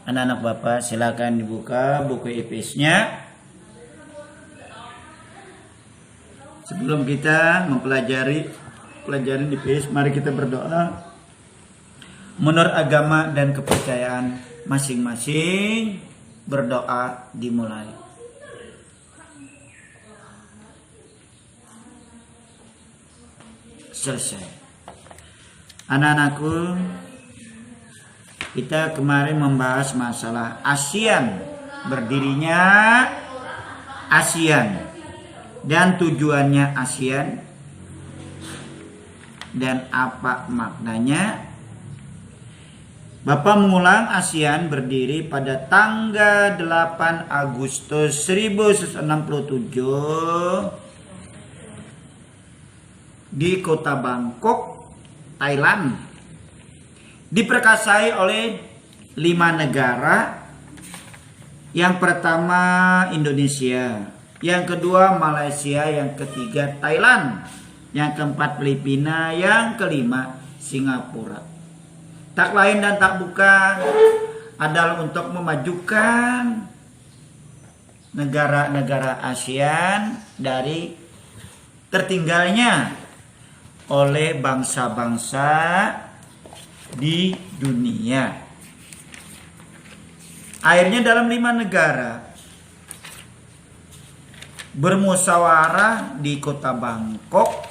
Anak-anak Bapak silakan dibuka buku IPS-nya. Sebelum kita mempelajari pelajaran IPS, mari kita berdoa. Menurut agama dan kepercayaan masing-masing, berdoa dimulai. Selesai. Anak-anakku, kita kemarin membahas masalah ASEAN, berdirinya ASEAN dan tujuannya ASEAN dan apa maknanya. Bapak mengulang, ASEAN berdiri pada tanggal 8 Agustus 1967 di kota Bangkok, Thailand. Diperkasai oleh 5 negara. Yang pertama Indonesia, yang kedua Malaysia, yang ketiga Thailand, yang keempat Filipina, yang kelima Singapura. Tak lain dan tak bukan adalah untuk memajukan negara-negara ASEAN dari tertinggalnya oleh bangsa-bangsa di dunia. Akhirnya dalam 5 negara bermusyawarah di kota Bangkok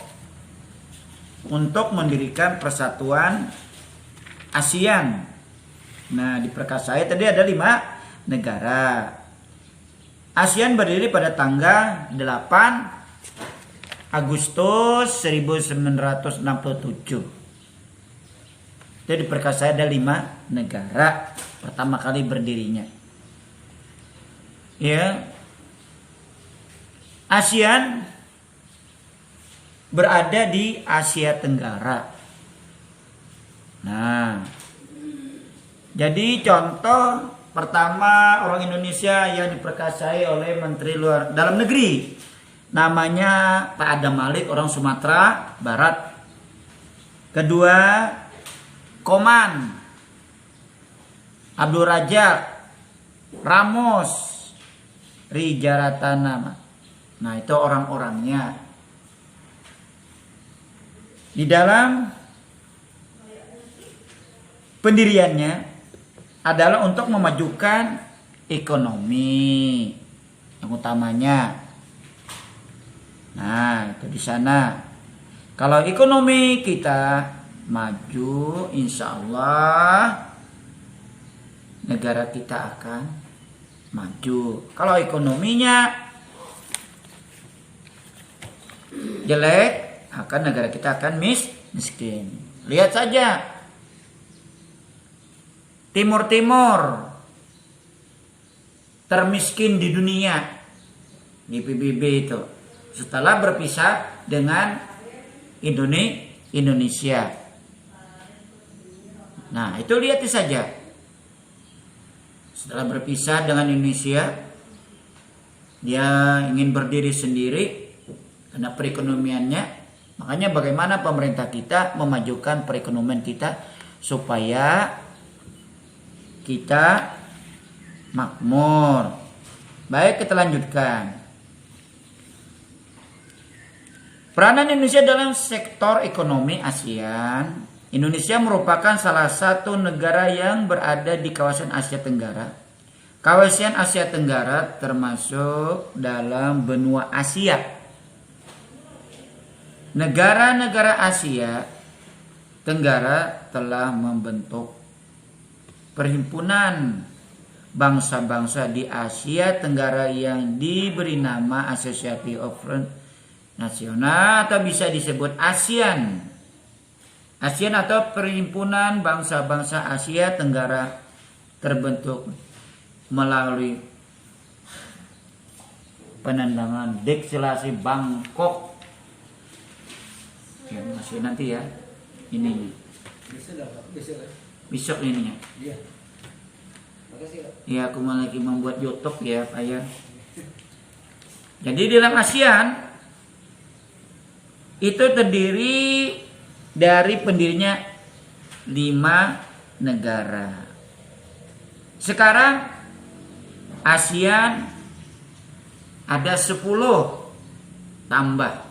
untuk mendirikan persatuan ASEAN. Nah, diperkasai tadi ada 5 negara. ASEAN berdiri pada tanggal 8 Agustus 1967. Jadi diperkasai ada 5 negara pertama kali berdirinya. Ya. ASEAN berada di Asia Tenggara. Nah, jadi contoh pertama orang Indonesia yang diperkasai oleh Menteri Luar Dalam Negeri, namanya Pak Adam Malik, orang Sumatera Barat. Kedua, Koman Abdul Razak Ramos Rijaratana. Nah, itu orang-orangnya. Di dalam pendiriannya adalah untuk memajukan ekonomi yang utamanya. Nah, itu di sana. Kalau ekonomi kita maju, insya Allah negara kita akan maju. Kalau ekonominya jelek, akan negara kita akan miskin. Lihat saja Timur termiskin di dunia, di PBB itu, setelah berpisah dengan Indonesia. Nah, itu lihat saja. Setelah berpisah dengan Indonesia, dia ingin berdiri sendiri karena perekonomiannya. Makanya bagaimana pemerintah kita memajukan perekonomian kita supaya kita makmur. Baik, kita lanjutkan. Peranan Indonesia dalam sektor ekonomi ASEAN. Indonesia merupakan salah satu negara yang berada di kawasan Asia Tenggara. Kawasan Asia Tenggara termasuk dalam benua Asia. Negara-negara Asia Tenggara telah membentuk perhimpunan bangsa-bangsa di Asia Tenggara yang diberi nama Association of National atau bisa disebut ASEAN. ASEAN atau Perhimpunan Bangsa-Bangsa Asia Tenggara terbentuk melalui penandatanganan Deklarasi Bangkok. Ya, masih nanti ya ininya. Besok ininya. Iya. Makasih, Pak. Ya, aku malah lagi membuat YouTube ya, Pak ya. Jadi dalam ASEAN itu terdiri dari pendirinya 5 negara. Sekarang ASEAN ada 10 tambah.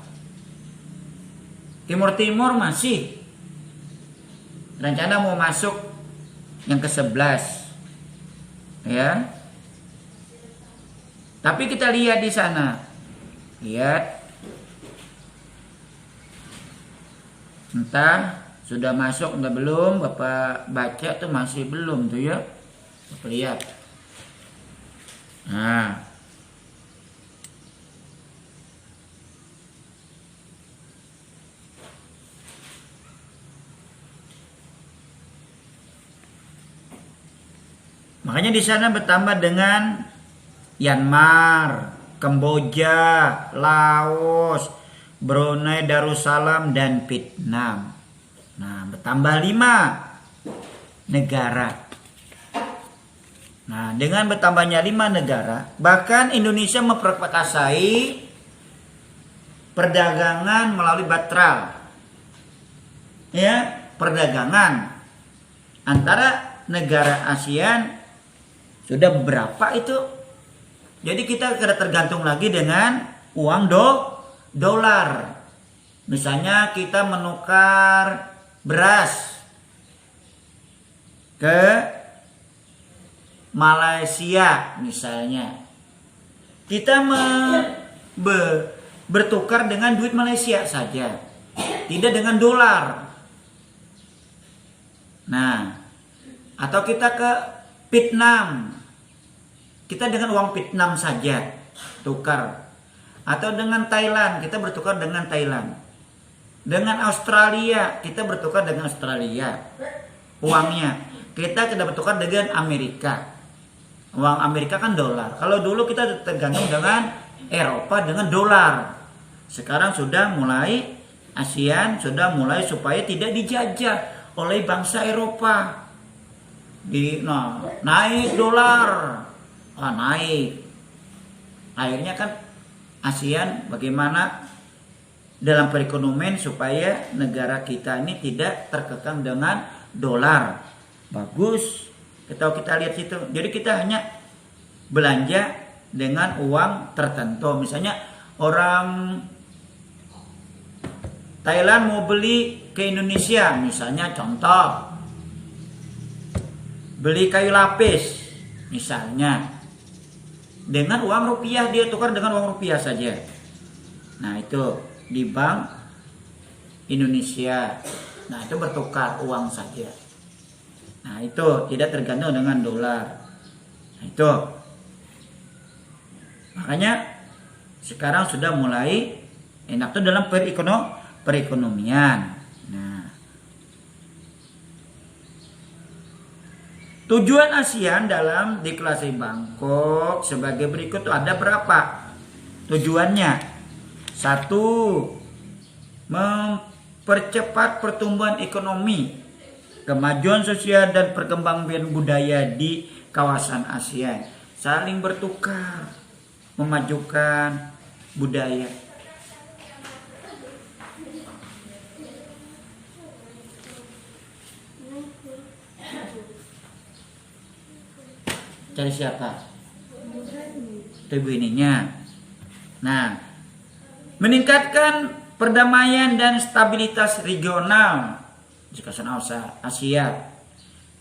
Timur masih rencana mau masuk yang ke-11. Ya. Tapi kita lihat di sana. Lihat. Entah sudah masuk entah belum. Bapak baca tuh masih belum tuh ya. Bapak lihat. Nah. Makanya di sana bertambah dengan Myanmar, Kamboja, Laos, Brunei Darussalam, dan Vietnam. Nah, bertambah 5 negara. Nah, dengan bertambahnya 5 negara, bahkan Indonesia memperkuasai perdagangan melalui Batra. Ya, perdagangan antara negara ASEAN sudah berapa itu? Jadi kita tidak tergantung lagi dengan uang dolar. Misalnya kita menukar beras ke Malaysia misalnya. Kita bertukar dengan duit Malaysia saja. Tidak dengan dolar. Nah, atau kita ke Vietnam. Kita dengan uang Vietnam saja tukar. Atau dengan Thailand, kita bertukar dengan Thailand. Dengan Australia, kita bertukar dengan Australia. Uangnya. Kita tidak bertukar dengan Amerika. Uang Amerika kan dolar. Kalau dulu kita tergantung dengan Eropa dengan dolar. Sekarang sudah mulai ASEAN sudah mulai supaya tidak dijajah oleh bangsa Eropa. Naik dolar. Naik. Akhirnya kan ASEAN bagaimana dalam perekonomian supaya negara kita ini tidak terkekang dengan dolar. Bagus. Kalau kita lihat situ. Jadi kita hanya belanja dengan uang tertentu. Misalnya orang Thailand mau beli ke Indonesia, misalnya contoh beli kayu lapis misalnya. Dengan uang rupiah, dia tukar dengan uang rupiah saja. Nah, itu di bank Indonesia. Nah, itu bertukar uang saja. Nah, itu tidak tergantung dengan dolar. Nah, itu. Makanya sekarang sudah mulai enak tuh dalam perekonomian. Tujuan ASEAN dalam deklarasi Bangkok sebagai berikut tuh ada berapa? Tujuannya. 1. Mempercepat pertumbuhan ekonomi, kemajuan sosial dan perkembangan budaya di kawasan ASEAN. Saling bertukar, memajukan budaya. Cari siapa? Ibu ininya. Nah, meningkatkan perdamaian dan stabilitas regional di kawasan Asia.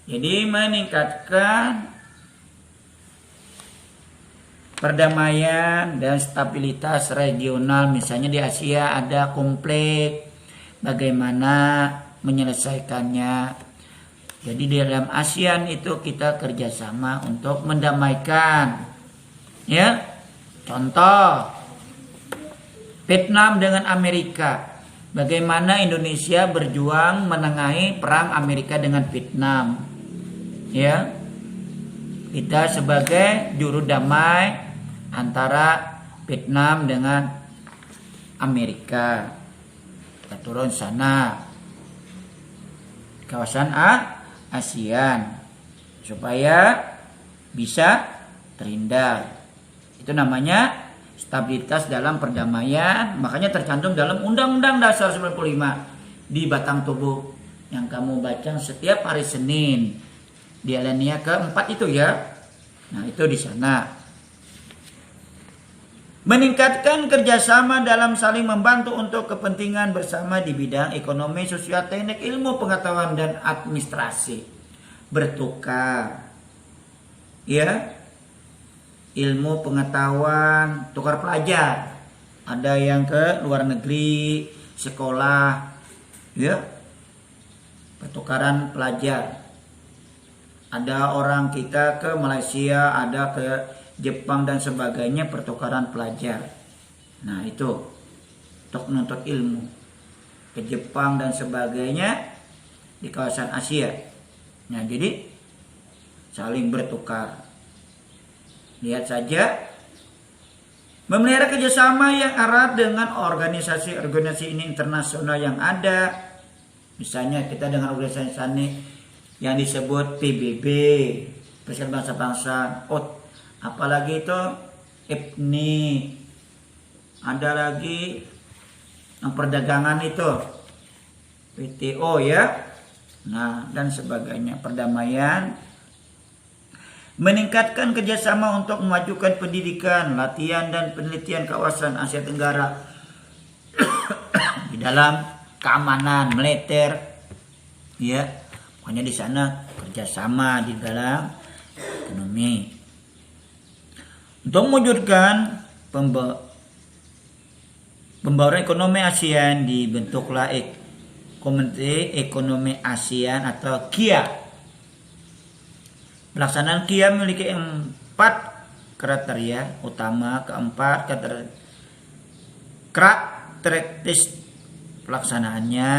Jadi meningkatkan perdamaian dan stabilitas regional. Misalnya di Asia ada konflik, bagaimana menyelesaikannya. Jadi di dalam ASEAN itu kita kerjasama untuk mendamaikan. Ya, contoh Vietnam dengan Amerika. Bagaimana Indonesia berjuang menengahi perang Amerika dengan Vietnam. Ya, kita sebagai juru damai antara Vietnam dengan Amerika. Kita turun sana kawasan ASEAN supaya bisa terhindar. Itu namanya stabilitas dalam perdamaian. Makanya tercantum dalam Undang-Undang Dasar 95 di batang tubuh yang kamu baca setiap hari Senin di alinea keempat itu ya. Nah, itu di sana. Meningkatkan kerjasama dalam saling membantu untuk kepentingan bersama di bidang ekonomi, sosial, teknik, ilmu, pengetahuan, dan administrasi. Bertukar. Ya. Ilmu, pengetahuan, tukar pelajar. Ada yang ke luar negeri, sekolah. Ya. Pertukaran pelajar. Ada orang kita ke Malaysia, ada ke Jepang dan sebagainya, pertukaran pelajar. Nah, itu untuk menuntut ilmu ke Jepang dan sebagainya di kawasan Asia. Nah, jadi saling bertukar. Lihat saja, memelihara kerjasama yang erat dengan organisasi-organisasi ini internasional yang ada. Misalnya kita dengan organisasi yang disebut PBB, Persatuan Bangsa-Bangsa. Apalagi itu IPNI, ada lagi yang perdagangan itu WTO ya, nah dan sebagainya, perdamaian. Meningkatkan kerjasama untuk memajukan pendidikan, latihan dan penelitian kawasan Asia Tenggara di dalam keamanan militer, ya, pokoknya di sana kerjasama di dalam ekonomi. Untuk mewujudkan pembaruan ekonomi ASEAN dibentuklah Komite Ekonomi ASEAN atau KIA. Pelaksanaan KIA memiliki 4 kriteria utama. Keempat, karakteristik pelaksanaannya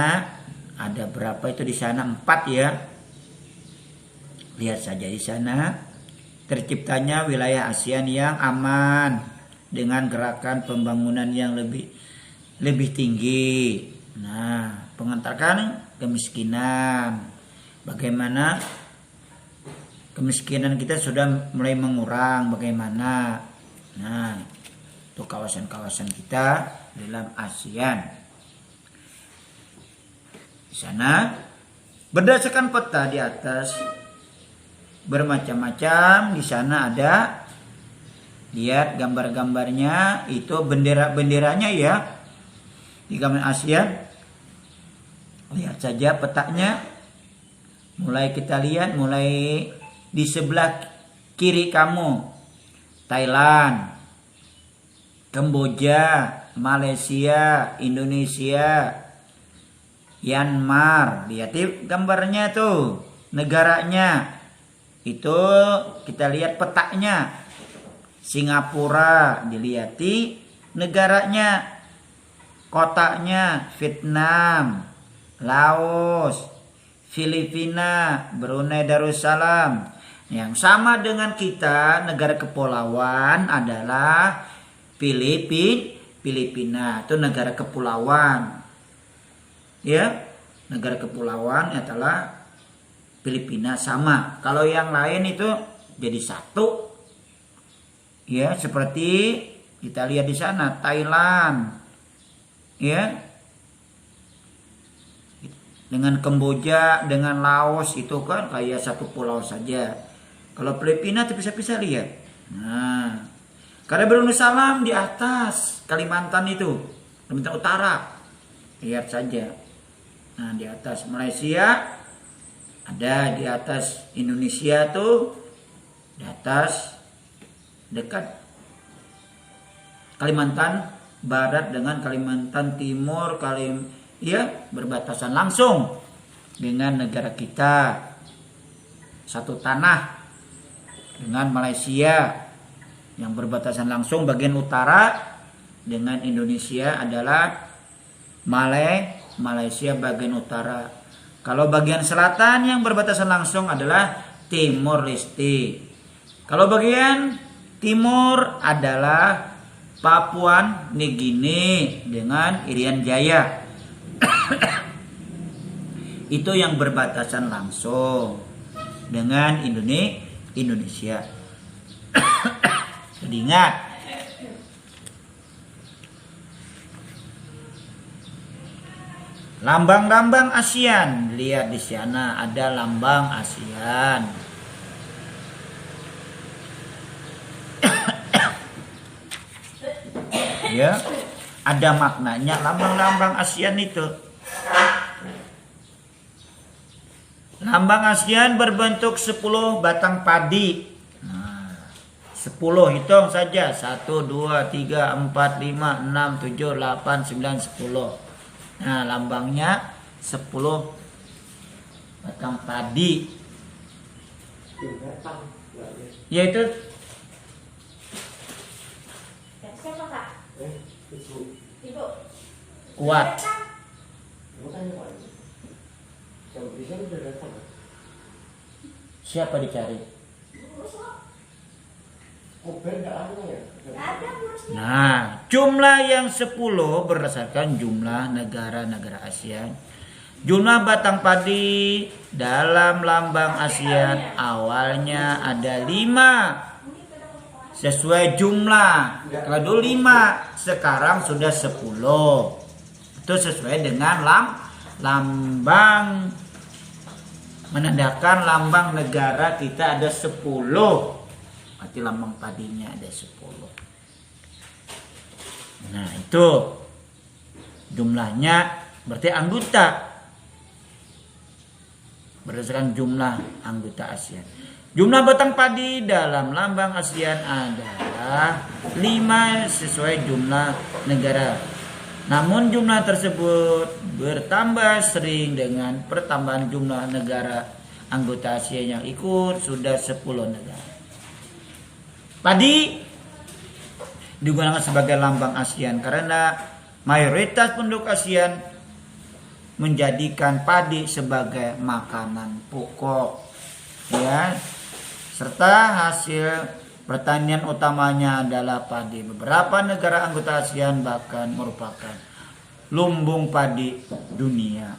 ada berapa itu di sana? 4 ya. Lihat saja di sana. Terciptanya wilayah ASEAN yang aman dengan gerakan pembangunan yang lebih tinggi. Nah, pengentarkan kemiskinan. Bagaimana kemiskinan kita sudah mulai mengurang, bagaimana? Nah, itu kawasan-kawasan kita dalam ASEAN. Di sana berdasarkan peta di atas bermacam-macam. Di sana ada, lihat gambar-gambarnya, itu bendera-benderanya ya di gambar ASEAN. Lihat saja petanya. Mulai kita lihat, mulai di sebelah kiri kamu, Thailand, Kamboja, Malaysia, Indonesia, Myanmar. Lihat gambarnya tuh, negaranya. Itu kita lihat petanya. Singapura dilihati negaranya, kotanya, Vietnam, Laos, Filipina, Brunei Darussalam. Yang sama dengan kita, negara kepulauan adalah Filipina. Itu negara kepulauan. Ya, negara kepulauan adalah Filipina sama. Kalau yang lain itu jadi satu. Ya, seperti kita lihat di sana Thailand. Ya. Dengan Kamboja, dengan Laos itu kan kayak satu pulau saja. Kalau Filipina bisa-bisa lihat. Nah, karena Darussalam di atas Kalimantan itu, Kalimantan Utara. Lihat saja. Nah, di atas Malaysia ada, di atas Indonesia tuh, di atas dekat Kalimantan Barat dengan Kalimantan Timur, berbatasan langsung dengan negara kita. Satu tanah dengan Malaysia yang berbatasan langsung bagian utara dengan Indonesia adalah Malaysia bagian utara. Kalau bagian selatan yang berbatasan langsung adalah Timor Leste. Kalau bagian timur adalah Papua Nugini dengan Irian Jaya. Itu yang berbatasan langsung dengan Indonesia. Jadi ingat, lambang-lambang ASEAN. Lihat di sana ada lambang ASEAN. Ya, ada maknanya lambang-lambang ASEAN itu. Lambang ASEAN berbentuk 10 batang padi. Nah, 10 hitung saja. 1, 2, 3, 4, 5, 6, 7, 8, 9, 10. Nah, lambangnya 10 batang padi. Yaitu kuat. Siapa dicari? Nah, jumlah yang 10 berdasarkan jumlah negara-negara ASEAN. Jumlah batang padi dalam lambang ASEAN awalnya ada 5. Sesuai jumlah. Kalau dulu 5, sekarang sudah 10. Itu sesuai dengan lambang, menandakan lambang negara kita ada 10. Berarti lambang padinya ada 10. Nah, itu jumlahnya berarti anggota. Berdasarkan jumlah anggota ASEAN. Jumlah batang padi dalam lambang ASEAN adalah 5 sesuai jumlah negara. Namun jumlah tersebut bertambah sering dengan pertambahan jumlah negara anggota ASEAN yang ikut, sudah 10 negara. Padi digunakan sebagai lambang ASEAN karena mayoritas penduduk ASEAN menjadikan padi sebagai makanan pokok, ya, serta hasil pertanian utamanya adalah padi. Beberapa negara anggota ASEAN bahkan merupakan lumbung padi dunia.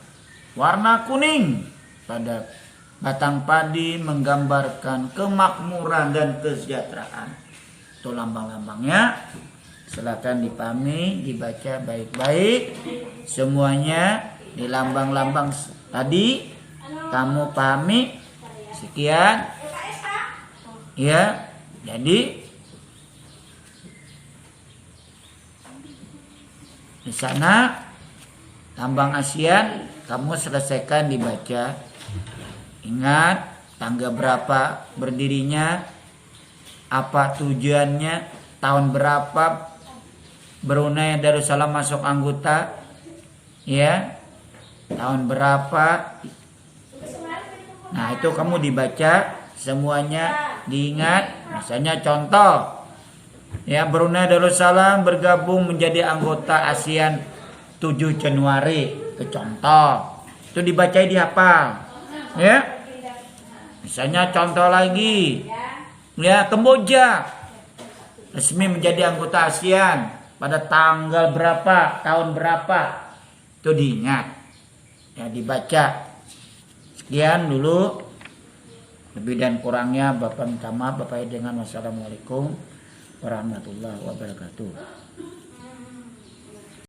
Warna kuning pada batang padi menggambarkan kemakmuran dan kesejahteraan. Itu lambang-lambangnya. Silakan dipahami, dibaca baik-baik semuanya. Di lambang-lambang tadi kamu pahami. Sekian. Ya, jadi di sana lambang ASEAN kamu selesaikan dibaca. Ingat tanggal berapa berdirinya, apa tujuannya, tahun berapa Brunei Darussalam masuk anggota, ya, tahun berapa. Nah, itu kamu dibaca semuanya, diingat. Misalnya contoh, ya, Brunei Darussalam bergabung menjadi anggota ASEAN 7 Januari. Itu contoh. Itu dibaca, dihafal. Ya. Misalnya contoh lagi. Ya, Kamboja resmi menjadi anggota ASEAN pada tanggal berapa, tahun berapa. Itu diingat. Ya, dibaca. Sekian dulu. Lebih dan kurangnya Bapak minta maaf. Bapak dengan wassalamualaikum warahmatullahi wabarakatuh.